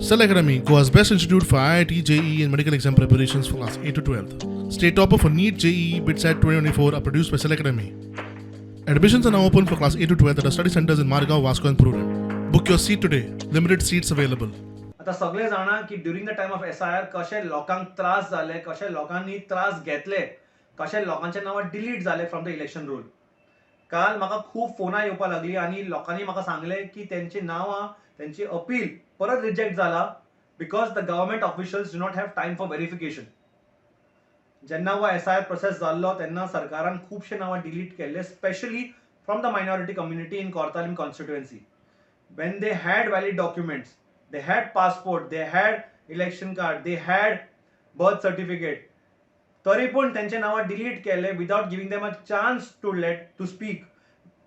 Cell Academy, Goa's best institute for IIT, JEE and medical exam preparations for class 8 to 12th. State topper for NEET, JEE, BITSAT 2024 are produced by Cell Academy. Admissions are now open for class 8 to 12th at our study centers in Margao, Vasco and Prudent. Book your seat today. Limited seats available. आता सगळे जाणा की during the time of SIR कशे लोकांक त्रास झाले, कशे लोकांनी त्रास घेतले, कशे लोकांचे नाव डिलीट झाले फ्रॉम द इलेक्शन रोल. काल म्हाका खूप फोनां येवपा लागली आणि लोकांनी म्हाका सांगले की त्यांची नावां, त्यांची अपील परत रिजेक्ट जाला because the government officials do not have time for verification. जेन्ना हो SIR प्रोसेस जाल्लो तेन्ना सरकारान खूपशे नावां डिलीट केल्ले, specially from the minority community in Cortalim constituency. when they had valid documents, they had passport, they had election card, they had birth certificate, तरी पण त्यांचे नाव डिलीट केले without giving them a chance to speak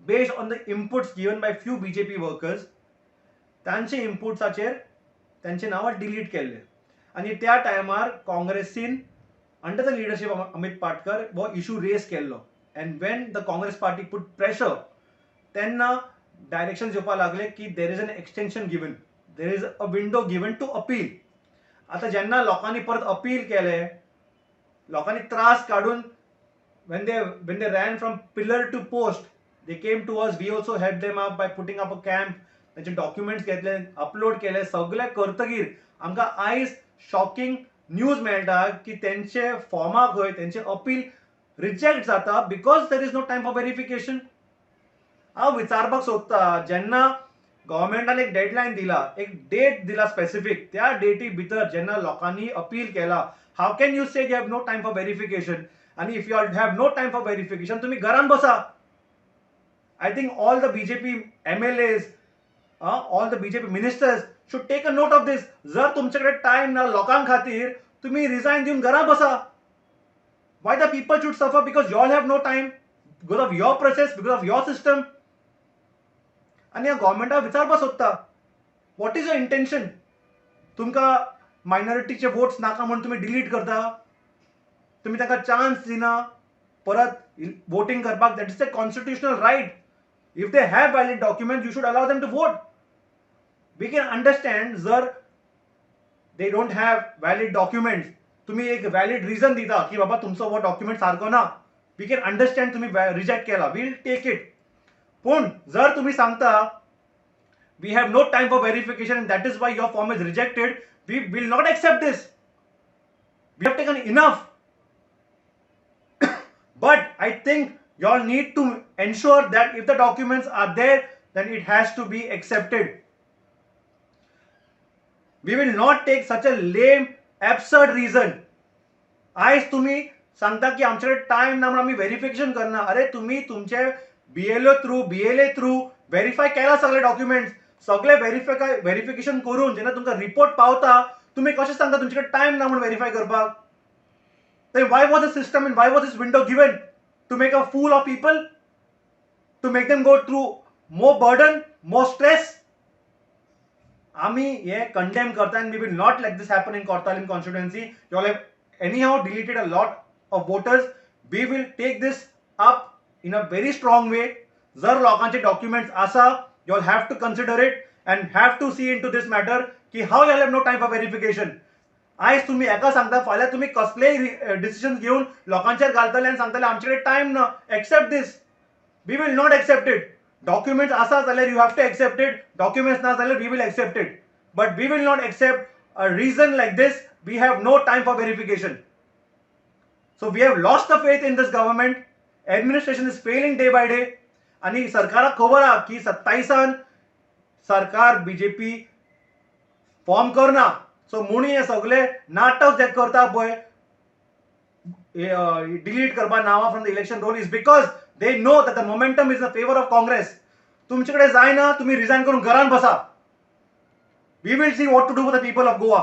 based on the inputs given by few BJP workers. त्यांचे इनपुट्साचेर त्यांचे नाव delete केले आणि त्या टायमार काँग्रेसीन under the leadership of Amit Patkar वो इशू रेज केल्लो. And when the Congress party put pressure तेन्ना डायरेक्शन येवपा लागले की there is an extension given, there is a window given to appeal. आता जेन्ना लोकांनी परत अपील केले, लोकांनी त्रास काढून when they ran from pillar to post, they came to us, we also helped them up by putting up a camp. त्यांचे documents घेतले, अपलोड केले, सगळे करतगीर आमकां आयज शॉकिंग न्यूज मेळटा की त्यांचे फॉर्माक खंय त्यांचे अपील रिजेक्ट जाता because there is no time for verification. हांव विचारपाक सोदता, जेन्ना गव्हर्नमेंटान एक डेडलायन दिला, एक डेट दिला स्पेसिफिक, त्या डेटी भितर जेन्ना लोकांनी अपील केला, how can you say you have no time for verification? आणि if you have no time for verification तुम्ही घरान बसा. I think all the BJP MLAs, all the BJP ministers should take a note of this. जर तुमच्याकडे time ना लोकां खातीर, तुम्ही रिझाइन दिवन घरा बसा. Why the people should suffer because you all have no time, because of your process, because of your system. आणि गव्हर्नमेंटाक विचारपाक सोदता, वॉट इज युअर इंटेन्शन? तुमकां मायनॉरिटीचे वोट्स नाका म्हणून तुम्ही डिलीट करता, तुम्ही ताका चान्स दिना परत वोटिंग करपाक. That is the constitutional right. If they have valid documents, you should allow them to vote. We can understand जर they don't have valid documents, तुम्ही एक व्हॅलिड रिझन दिता की बाबा तुमचो वो डॉक्युमेंट सारको ना, वी कॅन अंडरस्टँड तुम्ही रिजेक्ट केला, वील टेक इट. पण जर तुम्ही सांगता we have no time for verification and that is why your form is rejected, we will not accept this. We have taken enough. But I think you all need to ensure that if the documents are there, then it has to be accepted. We will not take such a lame, absurd reason. आज तुम्ही सांगता की आमच्याकडे time ना म्हणून आम्ही verification करणार. अरे तुम्ही तुमचे BLO थ्रू व्हेरीफाय केला सगळे डॉक्युमेंट्स, सगळे व्हेरिफिकेशन करून जेन्ना तुमका रिपोर्ट पावता, तुम्ही कशें सांगता तुमच्याकडे टाइम ना म्हणून व्हेरीफाय करपाक? Then why was the system and why was this window given? To make a fool of people? To make them go through more burden, more stress? आम्ही हे कंडेम करता and we will not let this happen in Kortalim constituency. You all have anyhow deleted a lot of voters. We will take this up in a very strong way. जर लोकांचे documents आसा, you all have to consider it and have to see into this matter की how you all have no time for verification. आज तुम्ही एका सांगता, फाल्यां तुम्ही कसलेय डिसिजन घेऊन लोकांचेर घालतले आणि सांगतले आमच्याकडे टाइम ना. Accept this. We will not accept it. Documents आसा जाल्यार you have to accept it, documents ना जाल्यार we will accept it. But we will not accept a reason like this. We have no time for verification. So we have lost the faith in this government. Administration is failing day by day. आणि सरकाराक खबर आहा की 27 सरकार BJP form करना. सो म्हणून हे सगळे नाटक जे करता पळय डिलीट करपा नावां from the election roll is because they know that the momentum is in favour of Congress. तुमच्याकडे जायना, तुम्ही रिझाइन करून घरान बसा. We will see what to do for the people of Goa.